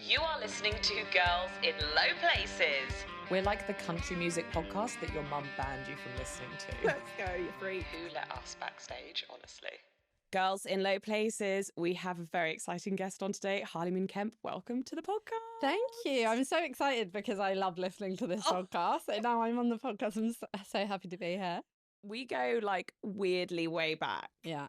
You are listening to Girls in Low Places. We're like the country music podcast that your mum banned you from listening to. Let's go, you freak. Who let us backstage, honestly? Girls in Low Places, we have a very exciting guest on today, Harley Moon Kemp. Welcome to the podcast. Thank you. I'm so excited because I love listening to this podcast. So now I'm on the podcast. I'm so happy to be here. We go like weirdly way back. Yeah.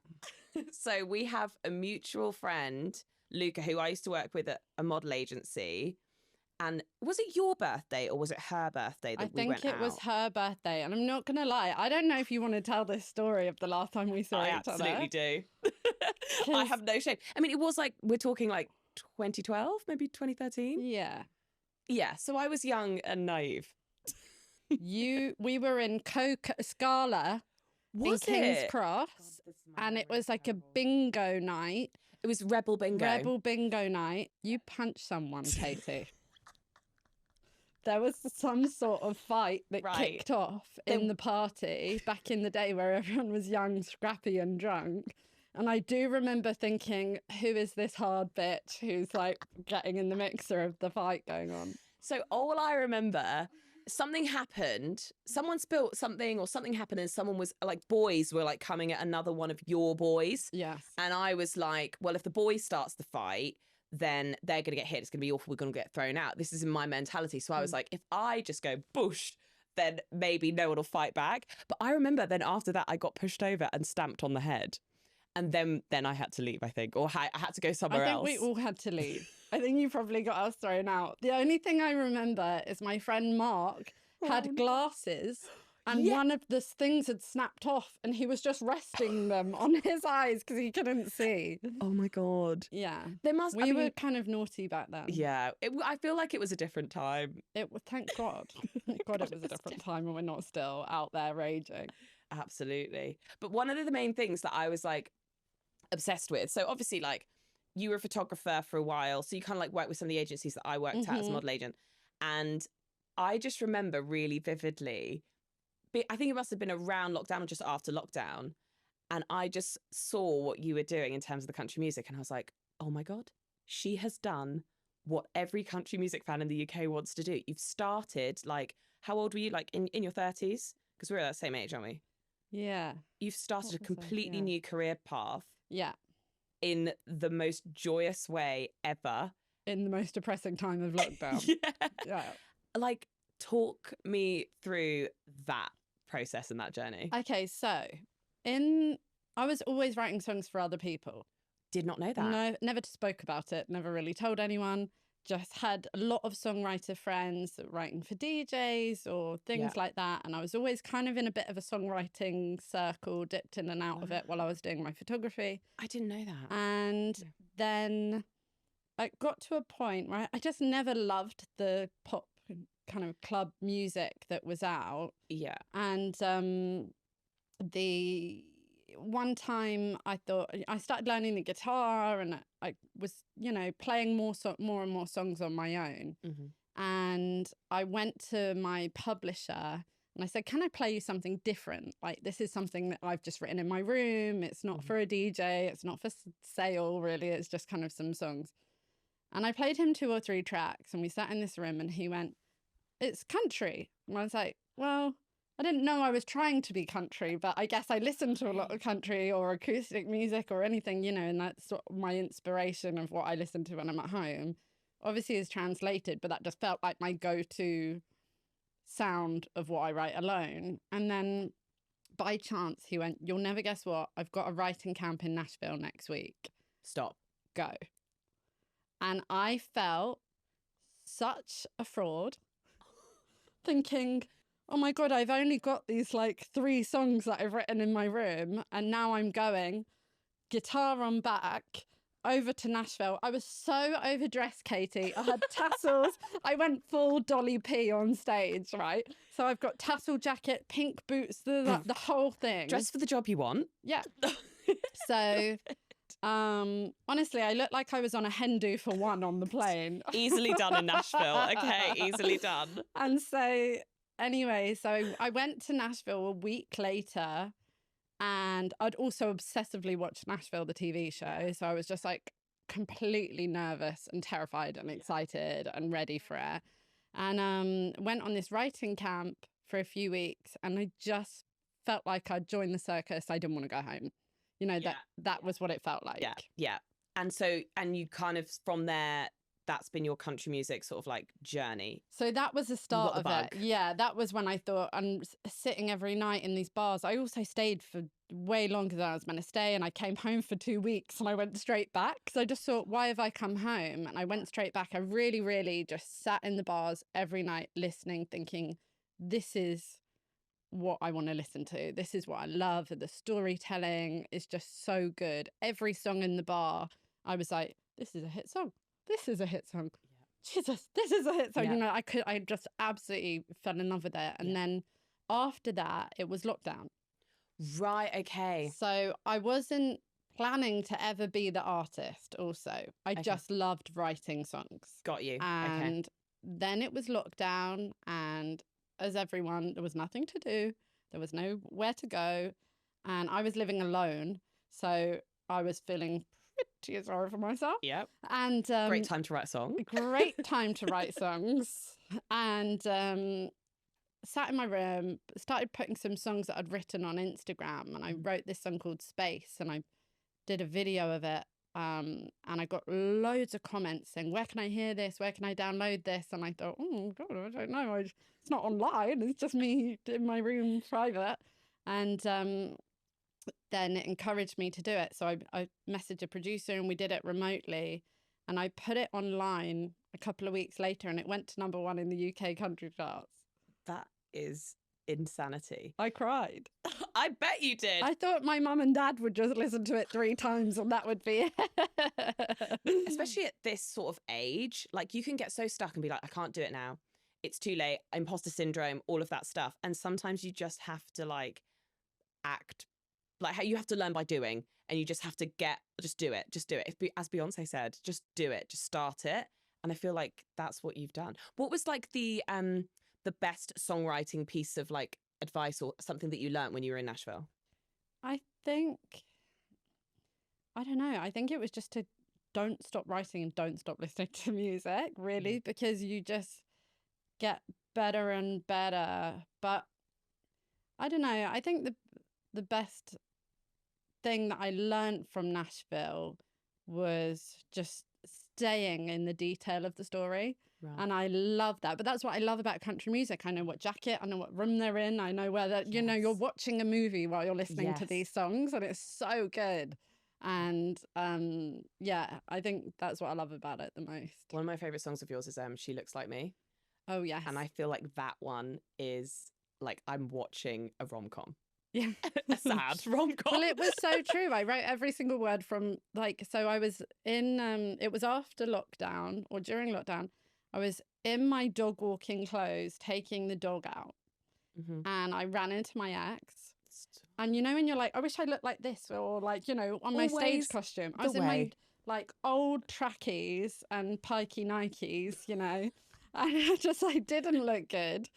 So we have a mutual friend, Luca, who I used to work with at a model agency. And was it your birthday or was it her birthday that we went out? I think it was her birthday. And I'm not going to lie, I don't know if you want to tell this story of the last time we saw each other. I absolutely do. I have no shame. I mean, it was like, we're talking like 2012, maybe 2013. Yeah. Yeah, so I was young and naive. We were in Scala in King's Cross, and it was like a bingo night. It was Rebel Bingo. Rebel Bingo night. You punched someone, Katie. There was some sort of fight that kicked off in the party back in the day where everyone was young, scrappy and drunk. And I do remember thinking, who is this hard bitch who's like getting in the mixer of the fight going on? So all I remember, something happened, someone spilt something or something happened and someone was like, boys were like coming at another one of your boys. Yes. And I was like, well, if the boy starts the fight, then they're going to get hit. It's going to be awful. We're going to get thrown out. This is in my mentality. So I was like, if I just go boosh, then maybe no one will fight back. But I remember then after that, I got pushed over and stamped on the head. And then I had to leave, I think, or I had to go somewhere else. I think we all had to leave. I think you probably got us thrown out. The only thing I remember is my friend Mark had glasses and one of the things had snapped off and he was just resting them on his eyes because he couldn't see. Oh my God. Yeah. We were kind of naughty back then. Yeah. I feel like it was a different time. Thank God. Thank God it was a different time and we're not still out there raging. Absolutely. But one of the main things that I was like obsessed with, so obviously like you were a photographer for a while, so you kind of like worked with some of the agencies that I worked at as a model agent, and I just remember really vividly, I think it must have been around lockdown or just after lockdown, and I just saw what you were doing in terms of the country music and I was like, oh my God, she has done what every country music fan in the UK wants to do. You've started, like, how old were you, like in your 30s? Because we're at that same age, aren't we? Yeah. You've started a completely new career path. Yeah. In the most joyous way ever. In the most depressing time of lockdown. Yeah. Like, talk me through that process and that journey. Okay, so I was always writing songs for other people. Did not know that. No, never spoke about it, never really told anyone. Just had a lot of songwriter friends writing for DJs or things like that. And I was always kind of in a bit of a songwriting circle, dipped in and out of it while I was doing my photography. I didn't know that. And then I got to a point where I just never loved the pop kind of club music that was out. Yeah. And the one time I thought I started learning the guitar and I was, playing more and more songs on my own. Mm-hmm. And I went to my publisher and I said, can I play you something different? Like, this is something that I've just written in my room. It's not for a DJ. It's not for sale, really. It's just kind of some songs. And I played him 2 or 3 tracks and we sat in this room and he went, it's country. And I was like, well, I didn't know I was trying to be country, but I guess I listened to a lot of country or acoustic music or anything, and that's sort of my inspiration of what I listen to when I'm at home. Obviously is translated, but that just felt like my go-to sound of what I write alone. And then by chance he went, you'll never guess what, I've got a writing camp in Nashville next week. Stop. Go. And I felt such a fraud thinking, oh my God, I've only got these like 3 songs that I've written in my room. And now I'm going guitar on back over to Nashville. I was so overdressed, Katie. I had tassels. I went full Dolly P on stage, right? So I've got tassel jacket, pink boots, the whole thing. Dress for the job you want. Yeah. So honestly, I looked like I was on a hen do for one on the plane. Easily done in Nashville. Okay, easily done. And so anyway, so I went to Nashville a week later and I'd also obsessively watched Nashville, the TV show. So I was just like completely nervous and terrified and excited and ready for it. And went on this writing camp for a few weeks, and I just felt like I'd joined the circus. I didn't want to go home. You know, that was what it felt like. Yeah. And so, and you kind of, from there, that's been your country music sort of like journey. So that was the start of it. Yeah, that was when I thought, I'm sitting every night in these bars. I also stayed for way longer than I was meant to stay, and I came home for 2 weeks and I went straight back. So I just thought, why have I come home? And I went straight back. I really, really just sat in the bars every night listening, thinking, this is what I want to listen to. This is what I love. The storytelling is just so good. Every song in the bar, I was like, this is a hit song. This is a hit song. Yeah. Jesus, this is a hit song. Yeah. You know, I just absolutely fell in love with it. And then after that, it was lockdown. Right, okay. So I wasn't planning to ever be the artist also. I just loved writing songs. Got you. And then it was lockdown, and as everyone, there was nothing to do. There was nowhere to go. And I was living alone. So I was feeling pretty sorry for myself. Yep. And great time to write a song. Great time to write songs. And sat in my room, started putting some songs that I'd written on Instagram. And I wrote this song called Space, and I did a video of it. And I got loads of comments saying, where can I hear this? Where can I download this? And I thought, oh, God, I don't know. It's not online. It's just me in my room private. And then it encouraged me to do it. So I messaged a producer, and we did it remotely. And I put it online a couple of weeks later, and it went to #1 in the UK country charts. That is insanity. I cried. I bet you did. I thought my mum and dad would just listen to it 3 times and that would be it. Especially at this sort of age, like you can get so stuck and be like, I can't do it now. It's too late. Imposter syndrome, all of that stuff. And sometimes you just have to like act, like how you have to learn by doing, and you just have to just do it. Just do it. As Beyonce said, just do it. Just start it. And I feel like that's what you've done. What was like the best songwriting piece of like advice or something that you learned when you were in Nashville? I don't know. I think it was just to don't stop writing and don't stop listening to music, really, because you just get better and better. But I don't know. I think the best thing that I learned from Nashville was just staying in the detail of the story. Right. And I love that. But that's what I love about country music. I know what jacket, I know what room they're in. I know where that, you know, you're watching a movie while you're listening to these songs, and it's so good. And yeah, I think that's what I love about it the most. One of my favorite songs of yours is She Looks Like Me. Oh, yes. And I feel like that one is like I'm watching a rom-com. Yeah. A sad rom-com. Well, it was so true. I wrote every single word from like, so I was in, it was after lockdown or during lockdown. I was in my dog walking clothes, taking the dog out. And I ran into my ex. And you know, when you're like, I wish I looked like this, or like, you know, on my stage costume. I was in my like old trackies and pikey Nikes, you know, and I didn't look good.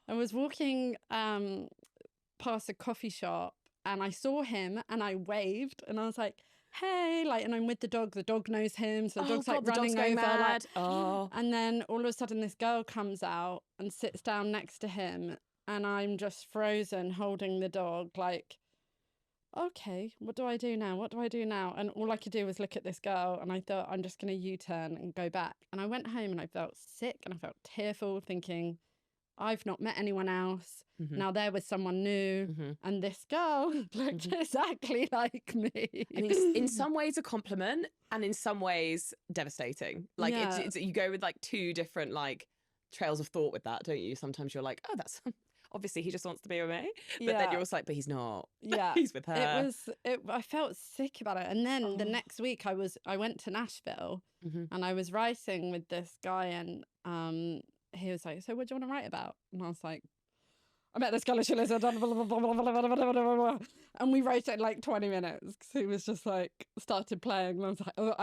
I was walking past a coffee shop, and I saw him, and I waved, and I was like, hey, like, and I'm with the dog knows him, so the dog's like running over, mad. Like, and then all of a sudden this girl comes out and sits down next to him, and I'm just frozen holding the dog, like, okay, what do I do now? What do I do now? And all I could do was look at this girl, and I thought, I'm just going to U-turn and go back. And I went home, and I felt sick, and I felt tearful, thinking, I've not met anyone else. Now there was someone new, and this girl looked exactly like me. And it's in some ways a compliment, and in some ways devastating. Like it's you go with like 2 different like trails of thought with that, don't you? Sometimes you're like, oh, that's obviously he just wants to be with me, but then you're also like, but he's not. Yeah, he's with her. I felt sick about it, and then the next week I went to Nashville, and I was writing with this guy, and he was like, so what do you want to write about? And I was like, I met this girl and she lives, and we wrote it in like 20 minutes. He was just like, started playing, and I was like, oh,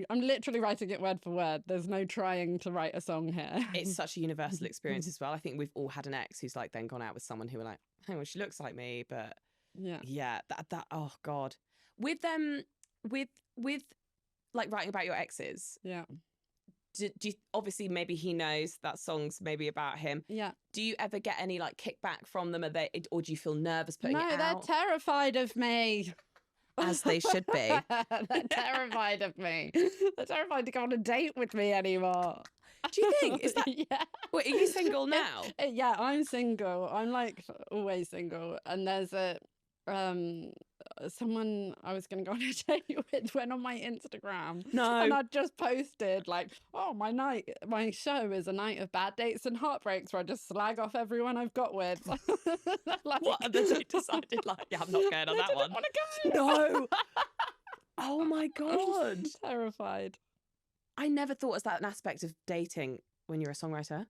I'm literally writing it word for word. There's no trying to write a song here. It's such a universal experience as well. I think we've all had an ex who's like then gone out with someone who were like, hang on, she looks like me, but yeah, that oh God. With like writing about your exes, Yeah. do you, obviously maybe he knows that song's maybe about him. Yeah. Do you ever get any like kickback from them? Or do you feel nervous putting No, it they're out? terrified of me. As they should be. They're terrified of me. They're terrified to go on a date with me anymore. Do you think? Is that? Yeah. Wait, are you single now? Yeah, I'm single. I'm like always single. And there's a someone I was going to go on a date with went on my Instagram. No. And I'd just posted like, oh, my show is a night of bad dates and heartbreaks where I just slag off everyone I've got with. Like, What? And then they decided like, yeah, I'm not going on that one. Want to go. No. Oh my God. Terrified. I never thought as that an aspect of dating when you're a songwriter.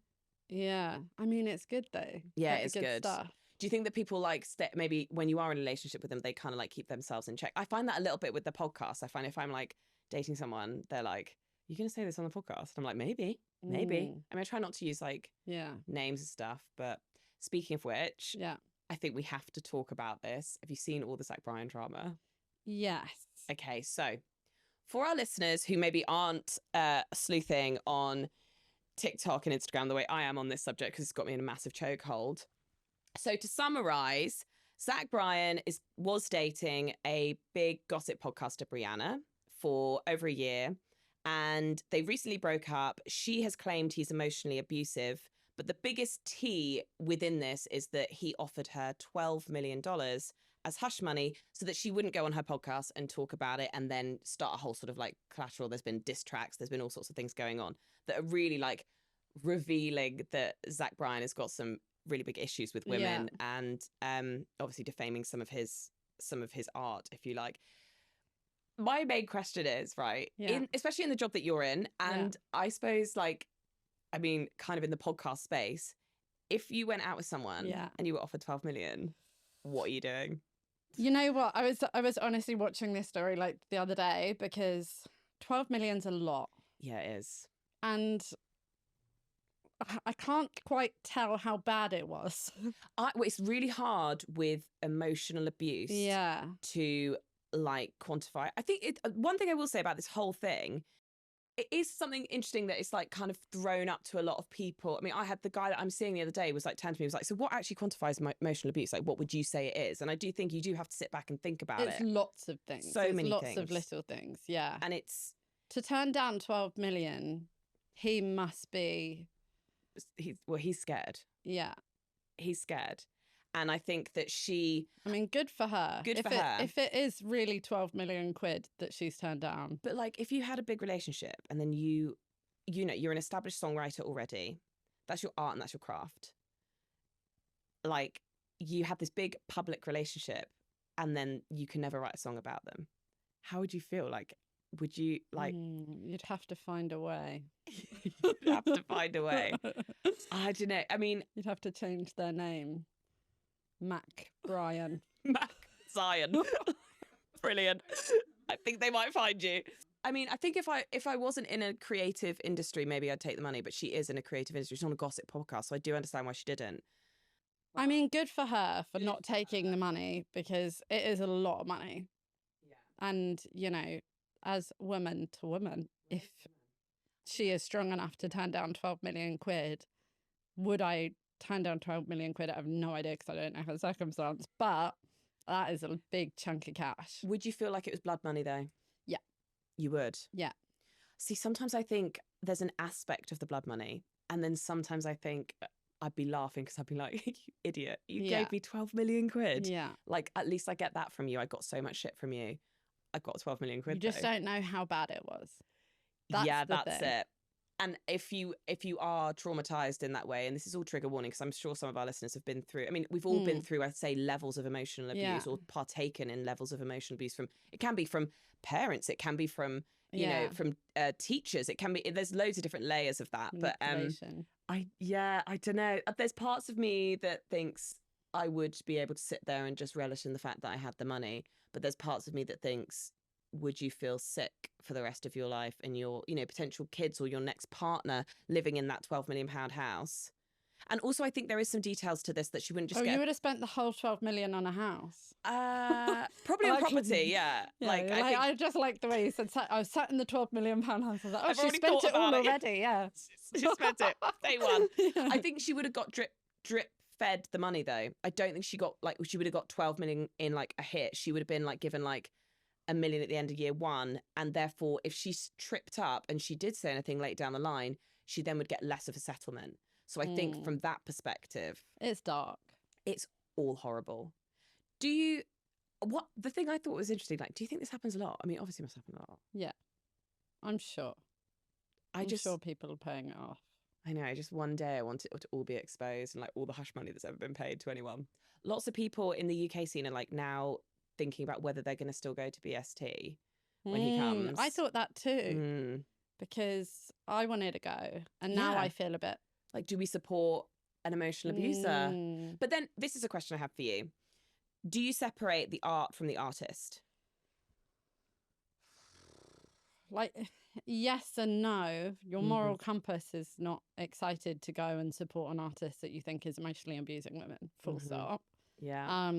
Yeah. I mean, it's good though. Yeah, Get it's the good. stuff. Do you think that people like maybe when you are in a relationship with them, they kind of like keep themselves in check? I find that a little bit with the podcast. I find if I'm like dating someone, they're like, "You're going to say this on the podcast?" And I'm like, maybe. I mean, I try not to use like names and stuff. But speaking of which, I think we have to talk about this. Have you seen all the Zach Bryan drama? Yes. Okay, so for our listeners who maybe aren't sleuthing on TikTok and Instagram the way I am on this subject, because it's got me in a massive chokehold. So to summarize, Zach Bryan was dating a big gossip podcaster, Brianna, for over a year, and they recently broke up. She has claimed he's emotionally abusive, but the biggest tea within this is that he offered her $12 million as hush money so that she wouldn't go on her podcast and talk about it and then start a whole sort of like collateral. There's been diss tracks, there's been all sorts of things going on that are really like revealing that Zach Bryan has got some really big issues with women and obviously defaming some of his art, if you like. My main question is, right, especially in the job that you're in, and I suppose like, I mean, kind of in the podcast space, if you went out with someone and you were offered 12 million, what are you doing? You know what? I was honestly watching this story like the other day because 12 million's a lot. Yeah, it is. And I can't quite tell how bad it was. Well, it's really hard with emotional abuse to like quantify. I think one thing I will say about this whole thing, it is something interesting that it's like kind of thrown up to a lot of people. I mean, I had the guy that I'm seeing the other day was like turn to me, was like, so what actually quantifies emotional abuse? Like, what would you say it is? And I do think you do have to sit back and think about it. It's lots of things. So many lots things. of little things. Yeah. And it's to turn down 12 million, he must be. He's scared. Yeah. He's scared. And I think that I mean, good for her. Good for her. If it is really 12 million quid that she's turned down. But like, if you had a big relationship and then you know, you're an established songwriter already, that's your art and that's your craft. Like, you have this big public relationship and then you can never write a song about them. How would you feel? Like, would you like... You'd have to find a way. You'd have to find a way. I don't know. I mean... You'd have to change their name. Mac Bryan. Mac Zion. Brilliant. I think they might find you. I mean, I think if I wasn't in a creative industry, maybe I'd take the money, but she is in a creative industry. She's on a gossip podcast, so I do understand why she didn't. I mean, good for her for not taking the money because it is a lot of money. Yeah. And, you know, as woman to woman, if she is strong enough to turn down 12 million quid, would I turn down 12 million quid? I have no idea because I don't know her circumstance, but that is a big chunk of cash. Would you feel like it was blood money though? Yeah. You would? Yeah. See, sometimes I think there's an aspect of the blood money, and then sometimes I think I'd be laughing because I'd be like, you idiot, you gave me 12 million quid. Yeah. Like, at least I get that from you. I got so much shit from you. I got 12 million quid. You just don't know how bad it was. That's it. And if you are traumatized in that way, and this is all trigger warning because I'm sure some of our listeners have been through, I mean, we've all been through, I'd say, levels of emotional abuse or partaken in levels of emotional abuse it can be from parents, it can be from, you know, from teachers, it can be, there's loads of different layers of that. But I don't know. There's parts of me that thinks I would be able to sit there and just relish in the fact that I had the money. But there's parts of me that thinks, would you feel sick for the rest of your life and your, you know, potential kids or your next partner living in that £12 million house? And also, I think there is some details to this that she wouldn't just Oh, get. you would have spent the whole 12 million on a house. Probably on Like- property, yeah. Yeah, Like, I think I just like the way you said, I was sat in the 12 million pound house. I was like, oh, I've she already spent thought it all about it. already. Yeah. she spent it day one. Yeah. I think she would have got drip fed the money though. I don't think she got like she would have got 12 million in like a hit. She would have been like given like $1 million at the end of year one, and therefore if she's tripped up and she did say anything late down the line, she then would get less of a settlement. So I think from that perspective, It's dark. it's all horrible. The thing I thought was interesting, like, do you think this happens a lot? I mean, obviously it must happen a lot. Yeah, I'm sure. I'm sure people are paying it off. I know, just one day I want it to all be exposed and like all the hush money that's ever been paid to anyone. Lots of people in the UK scene are like now thinking about whether they're going to still go to BST when he comes. I thought that too, because I wanted to go, and now I feel a bit like, do we support an emotional abuser? But then this is a question I have for you. Do you separate the art from the artist? like, yes and no. Your moral compass is not excited to go and support an artist that you think is emotionally abusing women, full stop. Yeah.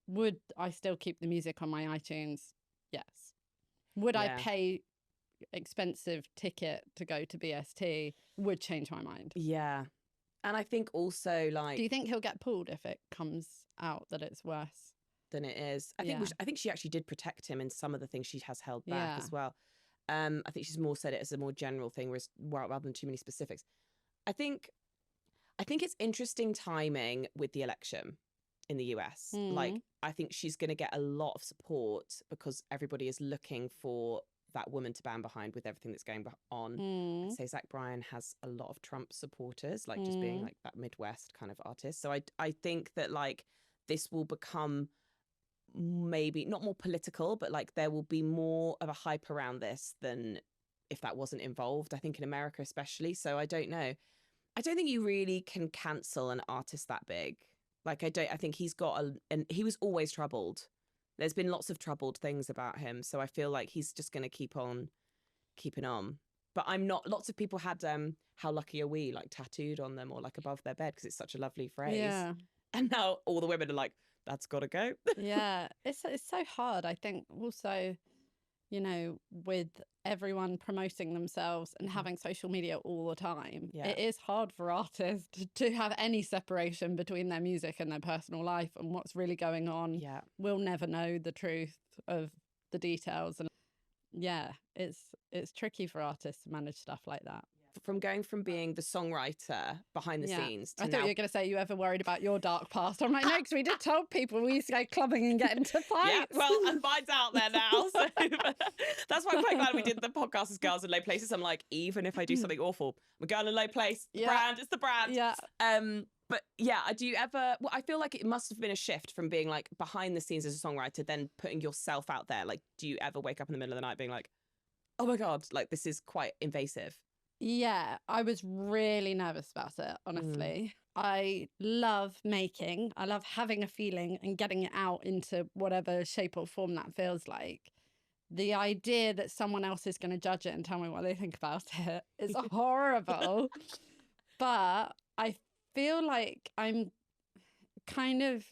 Would I still keep the music on my iTunes? Yes. Would I pay expensive ticket to go to BST? Would change my mind. Yeah. And I think also, like, do you think he'll get pulled if it comes out that it's worse than it is? I think she actually did protect him in some of the things she has held back as well. I think she's more said it as a more general thing, rather than too many specifics. I think it's interesting timing with the election in the US. Like, I think she's going to get a lot of support because everybody is looking for that woman to stand behind with everything that's going on. I'd say Zach Bryan has a lot of Trump supporters, like just being like that Midwest kind of artist. So I think that like this will become maybe not more political, but like there will be more of a hype around this than if that wasn't involved, I think in America especially. So I don't know. I don't think you really can cancel an artist that big. Like I think he's got and he was always troubled. There's been lots of troubled things about him. So I feel like he's just going to keep on keeping on. But I'm not, lots of people had how lucky are we like tattooed on them or like above their bed because it's such a lovely phrase. Yeah. And now all the women are like, that's got to go. Yeah, it's so hard. I think also, you know, with everyone promoting themselves and having social media all the time, it is hard for artists to have any separation between their music and their personal life and what's really going on. Yeah. We'll never know the truth of the details. And yeah, it's tricky for artists to manage stuff like that. From going from being the songwriter behind the scenes to I thought you were going to say you ever worried about your dark past. I'm like, no, because we did tell people we used to go clubbing and get into fights. Yeah, well, and mine's out there now. So that's why I'm quite glad we did the podcast as Girls in Low Places. I'm like, even if I do something awful, I'm a girl in a low place. The brand, it's the brand. Yeah. But yeah, do you ever, well, I feel like it must have been a shift from being like behind the scenes as a songwriter, then putting yourself out there. Like, do you ever wake up in the middle of the night being like, oh my God, like this is quite invasive? Yeah, I was really nervous about it, honestly. I love making, I love having a feeling and getting it out into whatever shape or form that feels like. The idea that someone else is going to judge it and tell me what they think about it is horrible. But I feel like I'm kind of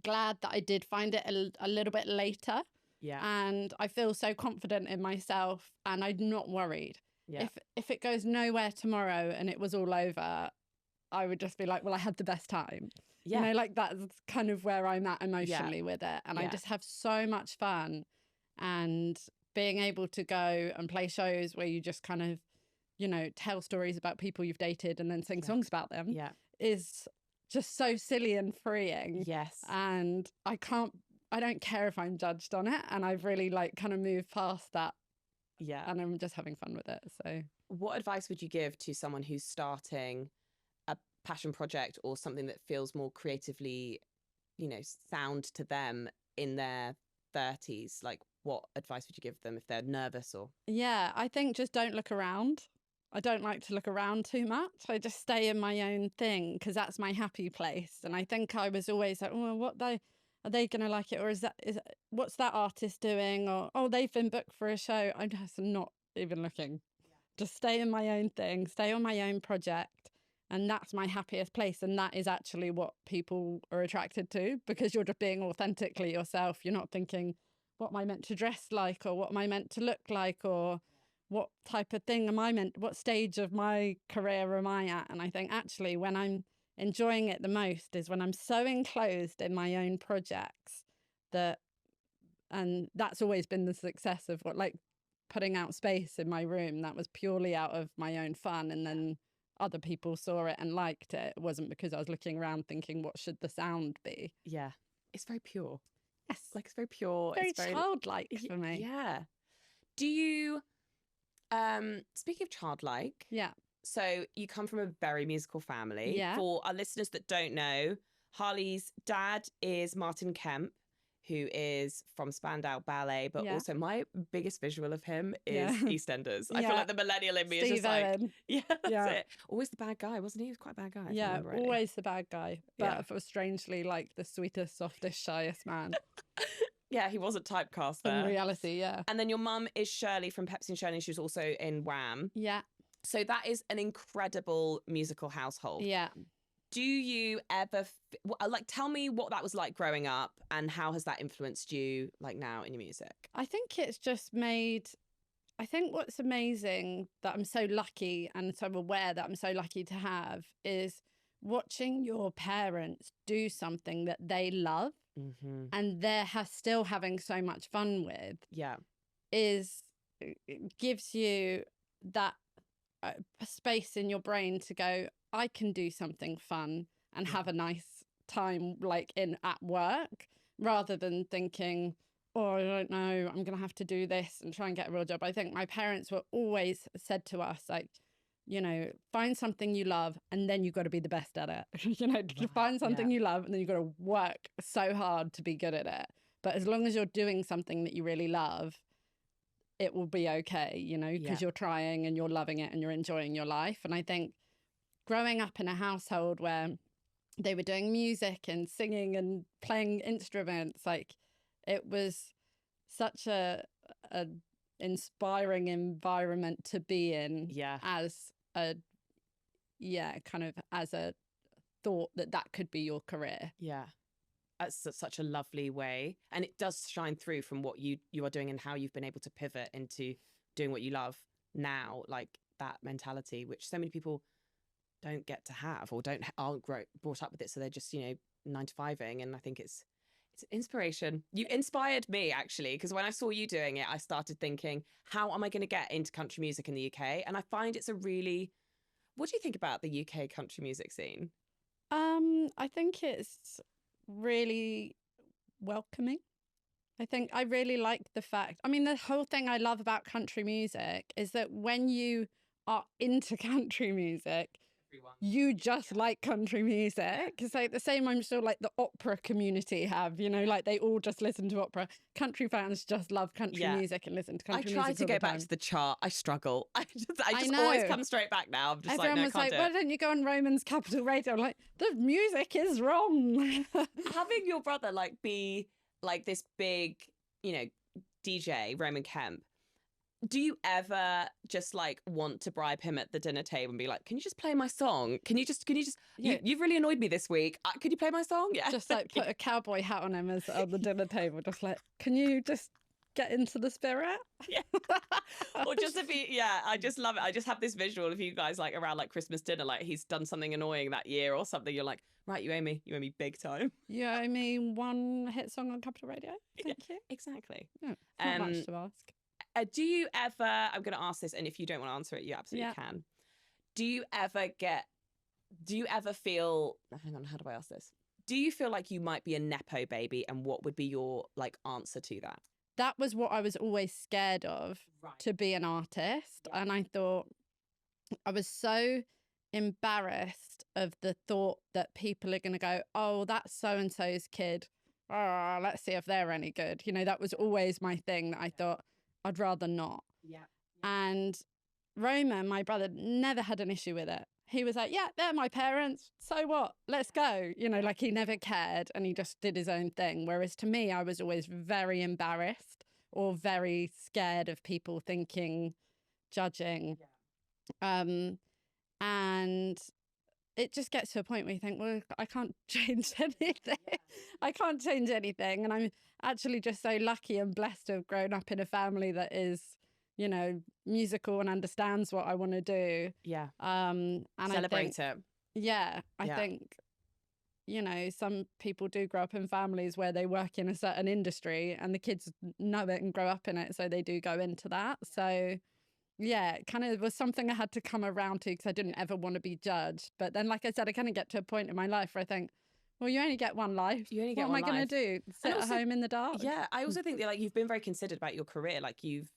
glad that I did find it a little bit later. Yeah. And I feel so confident in myself and I'm not worried. Yeah. If it goes nowhere tomorrow and it was all over, I would just be like, well, I had the best time. Yeah. You know, like that's kind of where I'm at emotionally with it. And I just have so much fun. And being able to go and play shows where you just kind of, you know, tell stories about people you've dated and then sing songs about them is just so silly and freeing. Yes. And I don't care if I'm judged on it. And I've really like kind of moved past that. Yeah. And I'm just having fun with it. So what advice would you give to someone who's starting a passion project or something that feels more creatively, you know, sound to them in their 30s? Like, what advice would you give them if they're nervous or? Yeah, I think just don't look around. I don't like to look around too much. I just stay in my own thing because that's my happy place. And I think I was always like, oh, are they going to like it? Or what's that artist doing? Or, oh, they've been booked for a show. I'm just not even looking. Just stay in my own thing, stay on my own project And that's my happiest place. And that is actually what people are attracted to, because you're just being authentically yourself. You're not thinking, what am I meant to dress like, or what am I meant to look like, or what type of thing am I meant, what stage of my career am I at? And I think actually when I'm enjoying it the most is when I'm so enclosed in my own projects and that's always been the success of what, like putting out Space in my room. That was purely out of my own fun. And then other people saw it and liked it. It wasn't because I was looking around thinking, what should the sound be? Yeah. It's very pure. Yes. Like it's very pure. Very it's very childlike for me. Yeah. Do you, speaking of childlike. Yeah. So you come from a very musical family. Yeah. For our listeners that don't know, Harley's dad is Martin Kemp, who is from Spandau Ballet, but also my biggest visual of him is EastEnders. I feel like the millennial in me is just like, that's it. Always the bad guy, wasn't he? He was quite a bad guy. Yeah, always the bad guy, but for strangely like the sweetest, softest, shyest man. Yeah, he wasn't typecast there. In reality, yeah. And then your mum is Shirley from Pepsi and Shirley. She was also in Wham. Yeah. So that is an incredible musical household. Yeah. Do you ever, like, tell me what that was like growing up and how has that influenced you, like, now in your music? I think it's just made, I think what's amazing that I'm so lucky and so aware that I'm so lucky to have is watching your parents do something that they love and they're still having so much fun with. Yeah. It gives you that space in your brain to go, I can do something fun and have a nice time, like at work, rather than thinking, oh, I don't know, I'm going to have to do this and try and get a real job. I think my parents were always said to us, like, you know, find something you love and then you've got to be the best at it. You know, find something you love and then you've got to work so hard to be good at it. But as long as you're doing something that you really love, it will be okay, you know, because you're trying and you're loving it and you're enjoying your life. And I think growing up in a household where they were doing music and singing and playing instruments, like it was such a inspiring environment to be in as a kind of as a thought that could be your career. Yeah. That's such a lovely way. And it does shine through from what you are doing and how you've been able to pivot into doing what you love now, like that mentality, which so many people don't get to have or aren't brought up with it. So they're just, you know, 9-to-5ing. And I think it's an inspiration. You inspired me, actually, because when I saw you doing it, I started thinking, how am I going to get into country music in the UK? And I find it's a really, what do you think about the UK country music scene? I think it's really welcoming. I think I really like the fact, I mean, the whole thing I love about country music is that when you are into country music, you just like country music. It's like the same, I'm sure, like the opera community have, you know, like they all just listen to opera. Country fans just love country music and listen to country music. I try to go back to the chart. I struggle. I just always come straight back now. I'm just Everyone was like, why don't you go on Roman's Capital Radio? I'm like, the music is wrong. Having your brother like be like this big, you know, DJ, Roman Kemp, do you ever just like want to bribe him at the dinner table and be like, can you just play my song? Can you just, you've really annoyed me this week. Could you play my song? Yeah. Just like put a cowboy hat on him as on the dinner table. Just like, can you just get into the spirit? Yeah. Or just to be, I just love it. I just have this visual of you guys like around like Christmas dinner, like he's done something annoying that year or something. You're like, right, you owe me big time. You owe me one hit song on Capital Radio. Thank you. Exactly. No, not much to ask. Do you ever, I'm going to ask this, and if you don't want to answer it, you absolutely can. Do you ever feel, hang on, how do I ask this? Do you feel like you might be a Nepo baby, and what would be your like answer to that? That was what I was always scared of, to be an artist. And I thought, I was so embarrassed of the thought that people are going to go, oh, that's so-and-so's kid. Oh, let's see if they're any good. You know, that was always my thing that I thought, I'd rather not. Yeah. And Roman, my brother, never had an issue with it. He was like, yeah, they're my parents. So what? Let's go. You know, like he never cared and he just did his own thing. Whereas to me, I was always very embarrassed or very scared of people thinking, judging. And it just gets to a point where you think, well, I can't change anything. I can't change anything. And I'm actually just so lucky and blessed to have grown up in a family that is, you know, musical and understands what I want to do. Yeah. And Celebrate it. Yeah. I think, you know, some people do grow up in families where they work in a certain industry and the kids know it and grow up in it. So they do go into that. So yeah, it kind of was something I had to come around to because I didn't ever want to be judged. But then, like I said, I kind of get to a point in my life where I think, well, you only get one life. You only get what one am I going to do? Sit also, at home in the dark? Yeah, I also think that like you've been very considered about your career. Like you've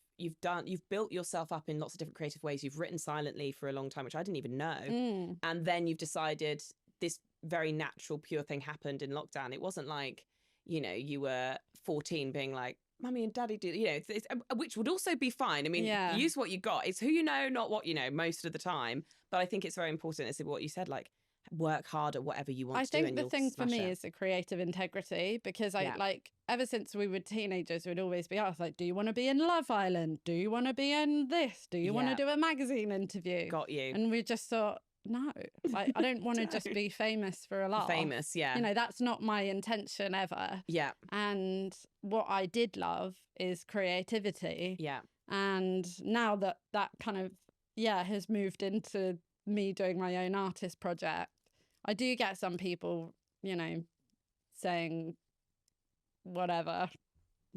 built yourself up in lots of different creative ways. You've written silently for a long time, which I didn't even know. And then you've decided this very natural, pure thing happened in lockdown. It wasn't like, you know, you were 14 being like, Mummy and Daddy do, you know, which would also be fine. I mean, use what you got. It's who you know, not what you know, most of the time. But I think it's very important, is what you said, like, work hard at whatever you want to do. I think the thing for me is the creative integrity, because I like, ever since we were teenagers, we'd always be asked, like, do you want to be in Love Island? Do you want to be in this? Do you want to do a magazine interview? Got you. And we just thought, no, like, I don't want to just be famous for a laugh. Famous, yeah. You know, that's not my intention ever. Yeah. And what I did love is creativity. Yeah. And now that kind of, has moved into me doing my own artist project, I do get some people, you know, saying whatever.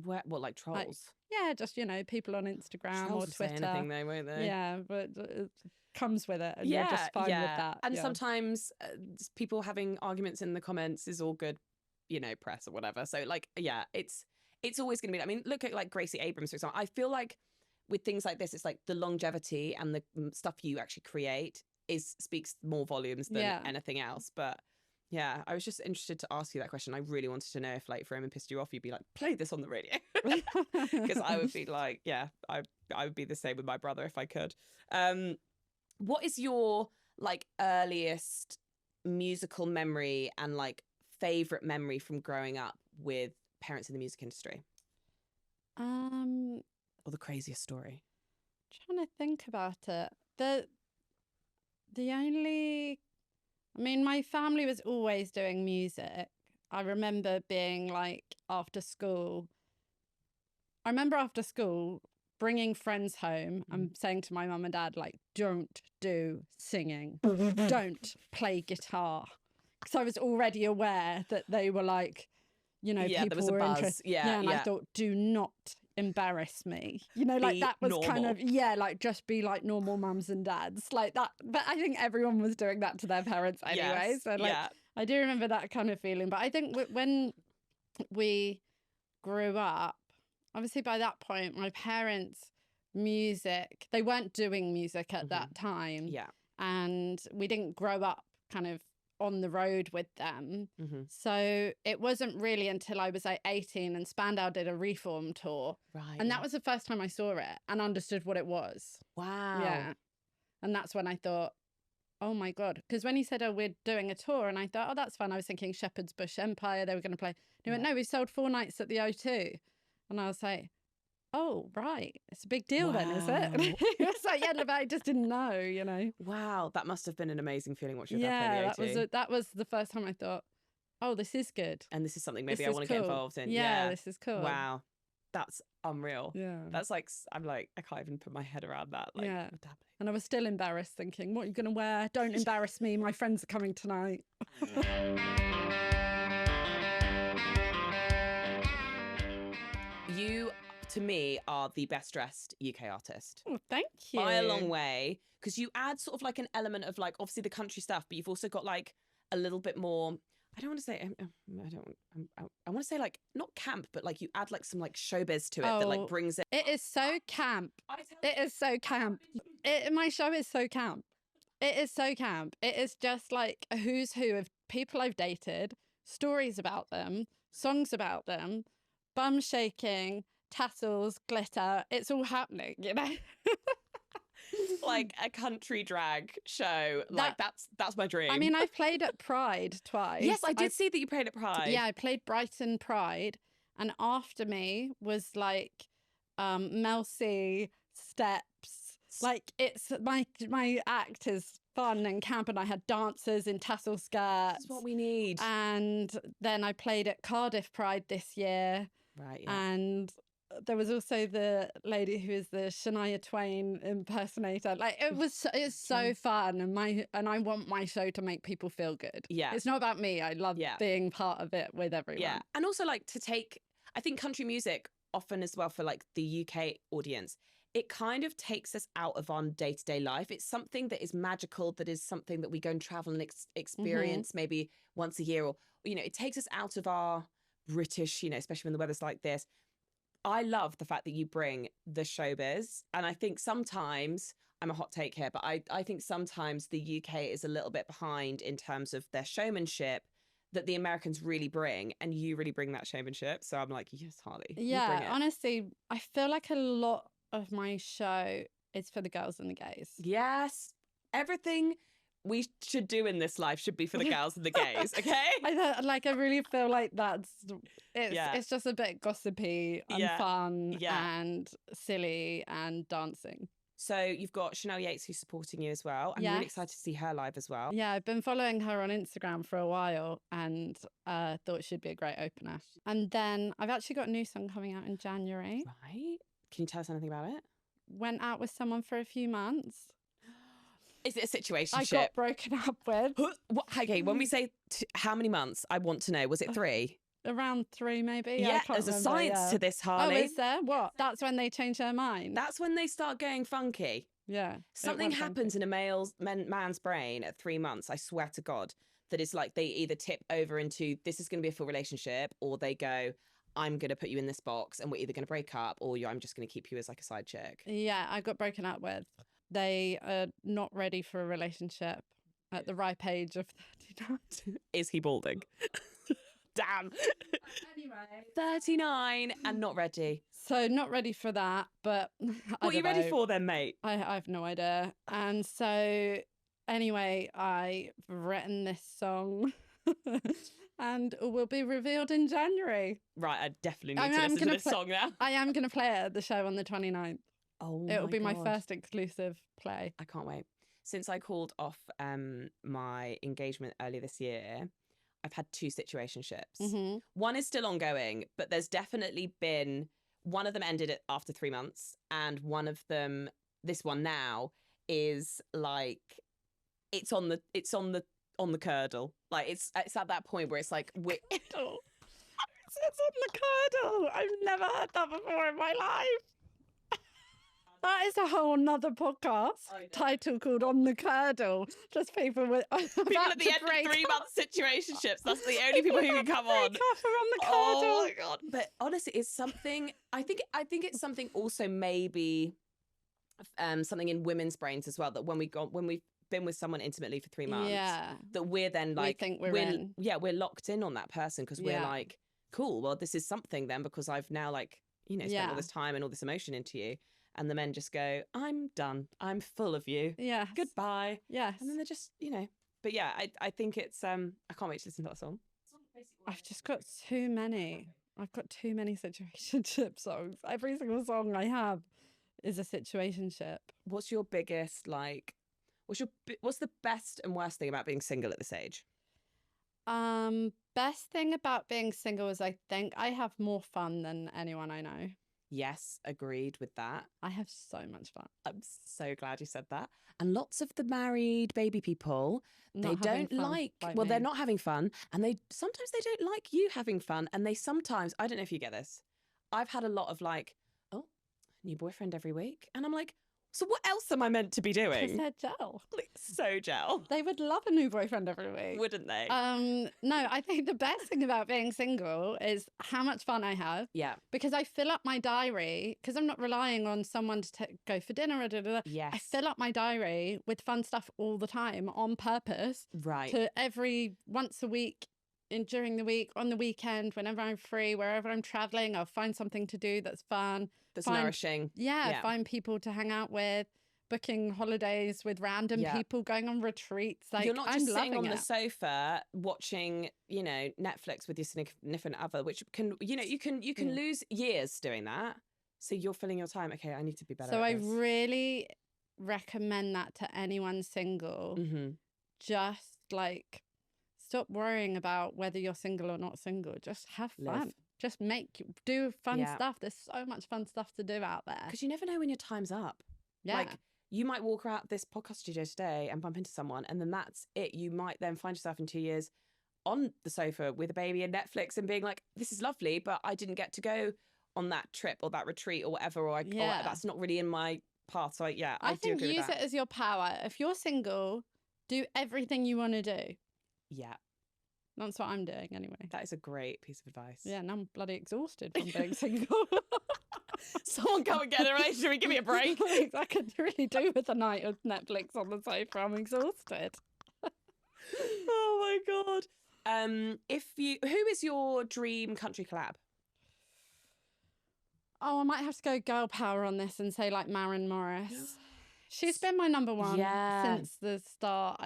What, like trolls? Like, yeah, just, you know, people on Instagram trolls or Twitter. Say anything though, won't they? Yeah, but it comes with it, and you're just fine with that. And sometimes people having arguments in the comments is all good, you know, press or whatever. So like, yeah, it's always going to be. I mean, look at like Gracie Abrams, for example. I feel like with things like this, it's like the longevity and the stuff you actually create speaks more volumes than anything else. But yeah, I was just interested to ask you that question. I really wanted to know if, like, Roman pissed you off, you'd be like, play this on the radio. Because I would be like, I would be the same with my brother if I could. What is your, like, earliest musical memory and, like, favourite memory from growing up with parents in the music industry? Or the craziest story? Trying to think about it. The only... I mean, my family was always doing music. I remember being like, after school, bringing friends home and saying to my mum and dad, like, don't do singing, don't play guitar. Because I was already aware that they were like, you know, people were interested. And I thought, do not embarrass me, you know, like that was normal. Kind of like just be like normal mums and dads like that. But I think everyone was doing that to their parents anyway. So like I do remember that kind of feeling. But I think when we grew up, obviously by that point my parents' music, they weren't doing music at that time, and we didn't grow up kind of on the road with them. So it wasn't really until I was like 18 and Spandau did a Reform tour. Right. And that was the first time I saw it and understood what it was. Wow. Yeah. And that's when I thought, oh my God. Because when he said, oh, we're doing a tour, and I thought, oh, that's fun. I was thinking Shepherd's Bush Empire, they were going to play. And he went, no, we sold 4 nights at the O2. And I was like, oh, right. It's a big deal then, is it? He was like, yeah, but I just didn't know, you know. Wow. That must have been an amazing feeling watching your dad play the O2. That was the first time I thought, oh, this is good. And this is something maybe I want to get involved in. Yeah, this is cool. Wow. That's unreal. Yeah. That's like, I'm like, I can't even put my head around that. Like, yeah. And I was still embarrassed thinking, what are you going to wear? Don't embarrass me. My friends are coming tonight. You, to me, are the best dressed UK artist. Oh, thank you. By a long way. Because you add sort of like an element of like, obviously the country stuff, but you've also got like a little bit more, I don't want to say, I want to say like, not camp, but like you add like some like showbiz to it that like brings it. It is so camp. It is so camp. My show is so camp. It is so camp. It is just like a who's who of people I've dated, stories about them, songs about them, bum shaking, tassels, glitter. It's all happening, you know? Like a country drag show. Like that's my dream. I mean, I've played at Pride twice. Yes, I did see that you played at Pride. Yeah, I played Brighton Pride, and after me was like Mel C, Steps. Like it's my act is fun and camp, and I had dancers in tassel skirts. That's what we need. And then I played at Cardiff Pride this year. Right, yeah. And there was also the lady who is the Shania Twain impersonator. Like it's so fun, and I want my show to make people feel good. Yeah. It's not about me. I love being part of it with everyone. Yeah. And also like I think country music often as well for like the UK audience, it kind of takes us out of our day-to-day life. It's something that is magical, that is something that we go and travel and experience maybe once a year, or, you know, it takes us out of our British, you know, especially when the weather's like this. I love the fact that you bring the showbiz. And I think sometimes, I'm a hot take here, but I think sometimes the UK is a little bit behind in terms of their showmanship that the Americans really bring. And you really bring that showmanship. So I'm like, yes, Harley. Yeah, honestly, I feel like a lot of my show is for the girls and the gays. Yes. Everything we should do in this life should be for the girls and the gays, okay? I really feel like it's just a bit gossipy and fun and silly and dancing. So you've got Chanel Yates who's supporting you as well. I'm really excited to see her live as well. Yeah, I've been following her on Instagram for a while and thought she'd be a great opener. And then I've actually got a new song coming out in January. Right. Can you tell us anything about it? Went out with someone for a few months. Is it a situationship? I got broken up with. Okay, when we say how many months, I want to know. Was it 3? Around 3, maybe. Yeah, there's a science to this, Harley. Oh, is there? What? That's when they change their mind. That's when they start going funky. Yeah. Something happens in a man's brain at 3 months, I swear to God, that is like they either tip over into this is going to be a full relationship, or they go, I'm going to put you in this box and we're either going to break up, or I'm just going to keep you as like a side chick. Yeah, I got broken up with. They are not ready for a relationship at the ripe age of 39. Is he balding? Damn. Anyway. 39 and not ready. So not ready for that, but what are you ready for then, mate? I have no idea. And so anyway, I've written this song and it will be revealed in January. Right, I definitely need to listen to this song now. I am going to play it at the show on the 29th. Oh, it'll be my first exclusive play. I can't wait. Since I called off my engagement earlier this year, I've had 2 situationships. One is still ongoing, but there's definitely been one of them ended after 3 months, and one of them, this one now, is like it's on the curdle. Like it's at that point where it's like it's on the curdle. I've never heard that before in my life. That is a whole nother podcast title called On the Curdle. Just people at the end of 3-month situationships. That's the only people who can come on. On the curdle. Oh my God. But honestly, it's something, I think it's something also maybe something in women's brains as well, that when we've been with someone intimately for 3 months, that we're then like, we think we're locked in on that person because we're like, cool, well, this is something then because I've now like, you know, spent all this time and all this emotion into you. And the men just go, I'm done. I'm full of you. Yeah. Goodbye. Yes. And then they're just, you know. But yeah, I think it's, I can't wait to listen to that song. I've just got too many. I've got too many situationship songs. Every single song I have is a situationship. What's your biggest, like, what's the best and worst thing about being single at this age? Best thing about being single is I think I have more fun than anyone I know. Yes, agreed with that. I have so much fun. I'm so glad you said that. And lots of the married baby people, they don't like well, they're not having fun. And sometimes they don't like you having fun. And they sometimes, I don't know if you get this. I've had a lot of like, oh, new boyfriend every week. And I'm like, so what else am I meant to be doing? Because they're gel. Like, so gel. They would love a new boyfriend every week. Wouldn't they? No, I think the best thing about being single is how much fun I have. Yeah. Because I fill up my diary, because I'm not relying on someone to go for dinner. Yes. I fill up my diary with fun stuff all the time on purpose. Right. To once a week, during the week, on the weekend, whenever I'm free, wherever I'm traveling, I'll find something to do that's fun. That's nourishing. Yeah, find people to hang out with, booking holidays with random people, going on retreats. Like, you're not just sitting on the sofa watching, you know, Netflix with your significant other, which can, you know, you can lose years doing that. So you're filling your time. Okay, I need to be better. So at I this. really recommend that to anyone single. Mm-hmm. Just like stop worrying about whether you're single or not single. Just have fun. Live. Just do fun Yeah. stuff. There's so much fun stuff to do out there. Because you never know when your time's up. Yeah. Like, you might walk out this podcast studio today and bump into someone, and then that's it. You might then find yourself in 2 years on the sofa with a baby and Netflix and being like, this is lovely, but I didn't get to go on that trip or that retreat or whatever, or that's not really in my path. So I do think agree with use that. it as your power. If you're single, do everything you want to do. Yeah. That's what I'm doing anyway. That is a great piece of advice. Yeah, and I'm bloody exhausted from being single. Someone come and get a relationship. Give me a break. I could really do with a night of Netflix on the sofa. I'm exhausted. Oh my God. Who is your dream country collab? Oh, I might have to go girl power on this and say like Maren Morris. She's been my number one since the start.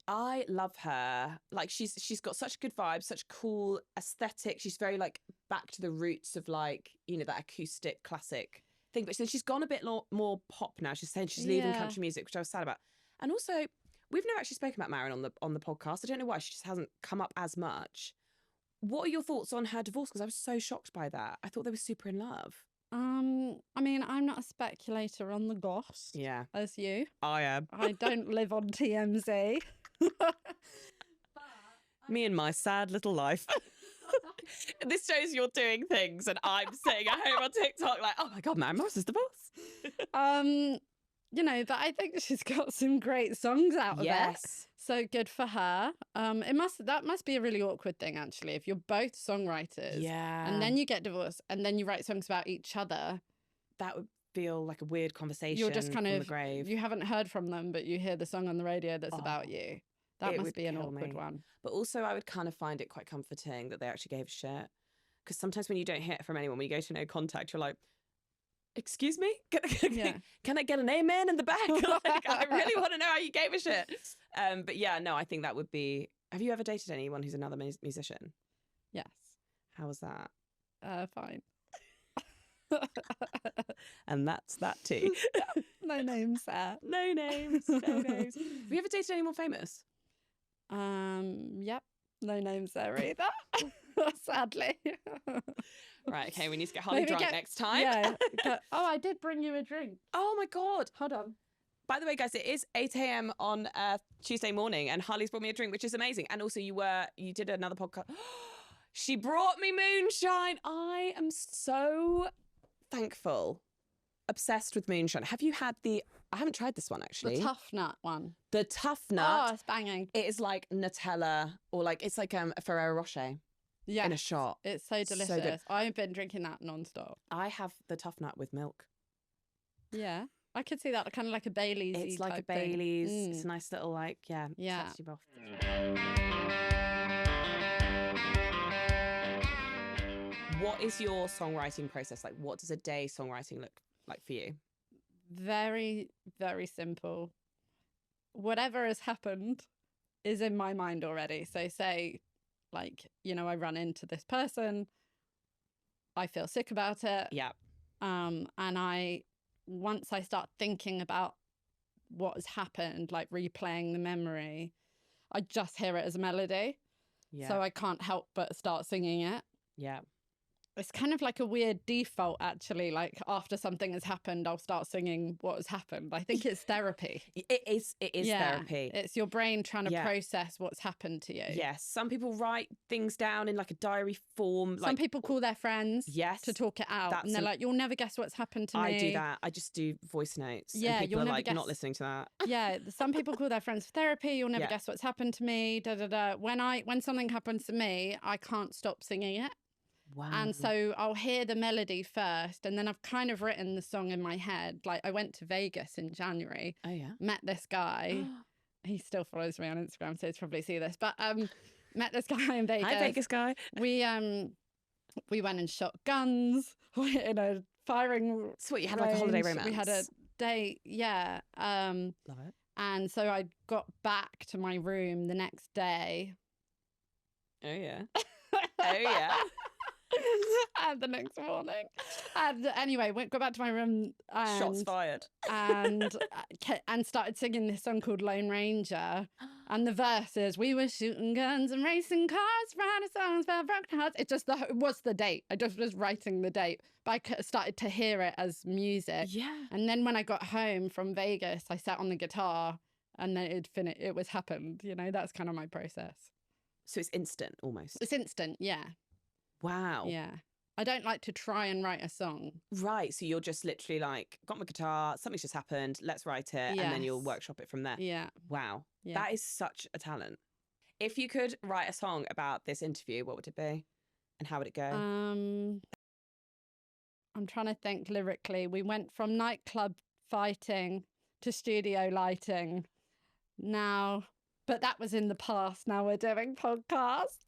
I love her. Like she's got such good vibes, such cool aesthetic. She's very like back to the roots of like, that acoustic classic thing. But then she's gone a bit more pop now. She's saying she's leaving country music, which I was sad about. And also, we've never actually spoken about Maren on the podcast. I don't know why. She just hasn't come up as much. What are your thoughts on her divorce? Because I was so shocked by that. I thought they were super in love. I mean, I'm not a speculator on the goss. Yeah. As you. I am. I don't live on TMZ. Me and my sad little life. This shows you're doing things and I'm sitting at home on TikTok like, oh my God, Maren Morris is divorced. But I think she's got some great songs out of it. So good for her. That must be a really awkward thing, actually, if you're both songwriters. Yeah. And then you get divorced and then you write songs about each other. That would feel like a weird conversation. You're just kind from of the grave. You haven't heard from them, but you hear the song on the radio that's about you. That must be an awkward one. But also I would kind of find it quite comforting that they actually gave a shit. Because sometimes when you don't hear from anyone, when you go to no contact, you're like, excuse me? Can I get an amen in the back? Like, I really want to know how you gave a shit. But yeah, no, I think that would be... Have you ever dated anyone who's another musician? Yes. How was that? Fine. And that's that too. No names there. No names. No names. Have you ever dated anyone famous? Yep. No names there either. Sadly. Right, okay, we need to get Harley drunk next time. Yeah. Oh, I did bring you a drink. Oh my God. Hold on. By the way, guys, it is 8 a.m. on Tuesday morning and Harley's brought me a drink, which is amazing. And also you did another podcast. She brought me moonshine. I am so thankful. Obsessed with moonshine. Have you had I haven't tried this one actually. The tough nut one. The tough nut. Oh, it's banging. It is like Nutella or like, it's like a Ferrero Rocher. Yeah. In a shot. It's so delicious. So good. I've been drinking that nonstop. I have the tough nut with milk. Yeah. I could see that kind of like a Baileys. It's like a Baileys. It's a nice little yeah. Sets you off. What is your songwriting process like? What does a day songwriting look like for you? Very, very simple. Whatever has happened is in my mind already. So say, like, I run into this person, I feel sick about it. Yeah. And once I start thinking about what has happened, like replaying the memory, I just hear it as a melody. Yeah. So I can't help but start singing it. Yeah. It's kind of like a weird default, actually. Like after something has happened, I'll start singing what has happened. I think it's therapy. It is therapy. It's your brain trying to process what's happened to you. Yes. Some people write things down in like a diary form. Some people call their friends to talk it out. And they're like, you'll never guess what's happened to me. I do that. I just do voice notes. Yeah, and people you'll are never like guess. not listening to that. Yeah. Some people call their friends for therapy. You'll never guess what's happened to me. Da, da, da. When something happens to me, I can't stop singing it. Wow. And so I'll hear the melody first, and then I've kind of written the song in my head. Like I went to Vegas in January. Oh yeah. Met this guy. He still follows me on Instagram, so he's probably see this. But met this guy in Vegas. Hi, Vegas guy. We went and shot guns in a firing. So what, you had like a holiday romance? We had a date, yeah. Love it. And so I got back to my room the next day. Oh yeah. Oh yeah. And the next morning. And anyway, go back to my room and Shots fired. and started singing this song called Lone Ranger. And the verse is, we were shooting guns and racing cars, writing songs about broken hearts. It was the date. I just was writing the date, but I started to hear it as music. Yeah. And then when I got home from Vegas, I sat on the guitar and then it was happened. You know, that's kind of my process. So it's instant almost. It's instant, yeah. Wow. Yeah. I don't like to try and write a song. Right. So you're just literally like, got my guitar, something's just happened, let's write it, and then you'll workshop it from there. Yeah. Wow. Yeah. That is such a talent. If you could write a song about this interview, what would it be? And how would it go? I'm trying to think lyrically. We went from nightclub fighting to studio lighting. Now, but that was in the past. Now we're doing podcasts.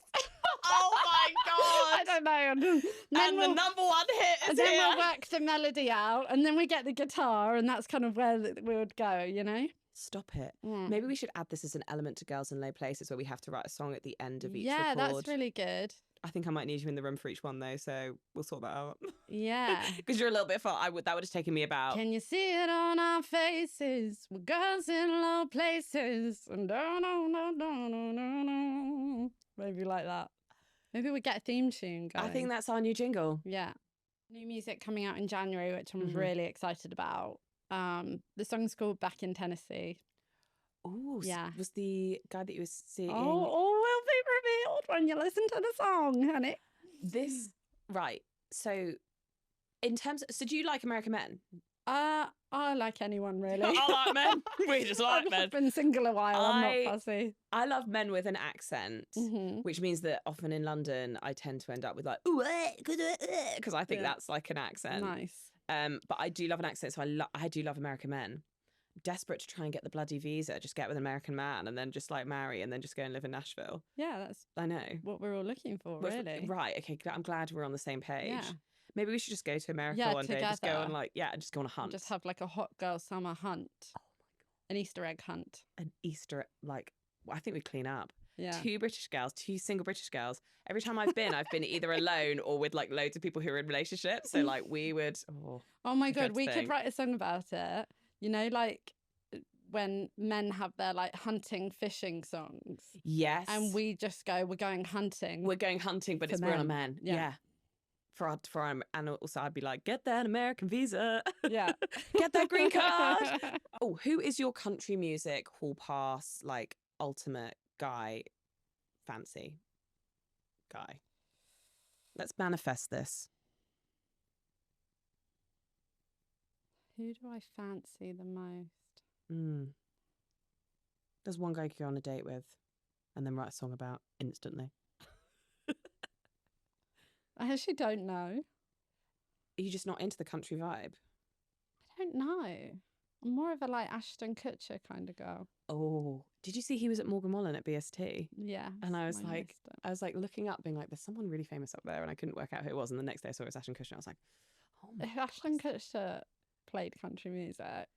Oh my God. I don't know. And the number one hit is and then here. we'll work the melody out, and then we get the guitar, and that's kind of where we would go, you know? Stop it. Mm. Maybe we should add this as an element to Girls in Low Places where we have to write a song at the end of each Yeah, record. that's really good. I think I might need you in the room for each one though, so we'll sort that out. Yeah. Because you're a little bit far. That would have taken me about... Can you see it on our faces? We're girls in low places. And no. Maybe like that. Maybe we get a theme tune going. I think that's our new jingle. Yeah. New music coming out in January, which I'm really excited about. The song's called Back in Tennessee. Oh, yeah. Was the guy that you were seeing... All will be revealed when you listen to the song, honey. This, right. So, in terms of... So, do you like American men? I like anyone, really. I like men. We just like men. I've been single a while. I'm not fussy. I love men with an accent, which means that often in London, I tend to end up with like, because I think that's like an accent. Nice. But I do love an accent, so I do love American men. Desperate to try and get the bloody visa, just get with an American man and then just like marry and then just go and live in Nashville. Yeah, I know what we're all looking for, really. Right, okay, I'm glad we're on the same page. Yeah. Maybe we should just go to America one day, just go on just go on a hunt. Just have like a hot girl summer hunt. Oh my God. An Easter egg hunt. An Easter, I think we'd clean up. Yeah. 2 single British girls. Every time I've been either alone or with like loads of people who are in relationships. So like we would, oh my God, we could write a song about it. You know, like when men have their like hunting, fishing songs. Yes. And we just go, we're going hunting. We're going hunting, but it's we're on a man. Yeah. For our, and also I'd be like, get that American visa. Yeah. Get that green card. Oh, who is your country music hall pass, like ultimate guy, fancy guy? Let's manifest this. Who do I fancy the most? There's one guy you could go on a date with and then write a song about instantly. I actually don't know. Are you just not into the country vibe? I don't know. I'm more of a like Ashton Kutcher kind of girl. Oh, did you see he was at Morgan Wallen at BST? Yeah. And I was like looking up, being like, there's someone really famous up there, and I couldn't work out who it was. And the next day I saw it was Ashton Kutcher. I was like, oh my if Ashton Kutcher played country music,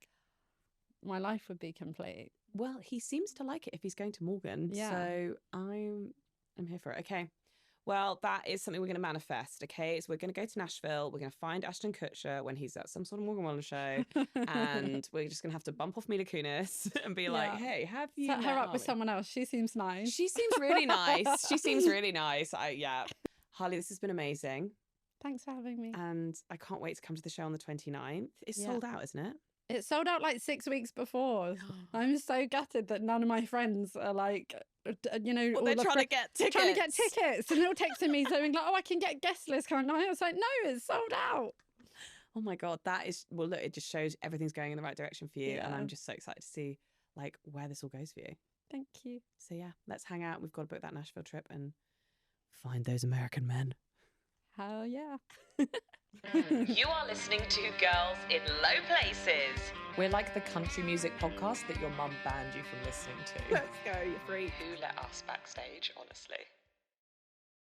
my life would be complete. Well, he seems to like it if he's going to Morgan. Yeah. So I'm here for it. Okay. Well, that is something we're going to manifest, okay? So we're going to go to Nashville. We're going to find Ashton Kutcher when he's at some sort of Morgan Wallen show. And we're just going to have to bump off Mila Kunis and be like, hey, have you set her up with someone else? She seems nice. She seems really nice. She seems really nice. Harley, this has been amazing. Thanks for having me. And I can't wait to come to the show on the 29th. It's sold out, isn't it? It sold out like 6 weeks before. I'm so gutted that none of my friends are like, you know, they're trying to get tickets. Trying to get tickets. And they're all texting me saying like, oh, I can get guest list, can't I? I was like, no, it's sold out. Oh my God, that is, well, look, it just shows everything's going in the right direction for you. Yeah. And I'm just so excited to see like where this all goes for you. Thank you. So yeah, let's hang out. We've got to book that Nashville trip and find those American men. Hell yeah. You are listening to Girls in Low Places. We're like the country music podcast that your mum banned you from listening to. Let's go, you're free. Who let us backstage, honestly?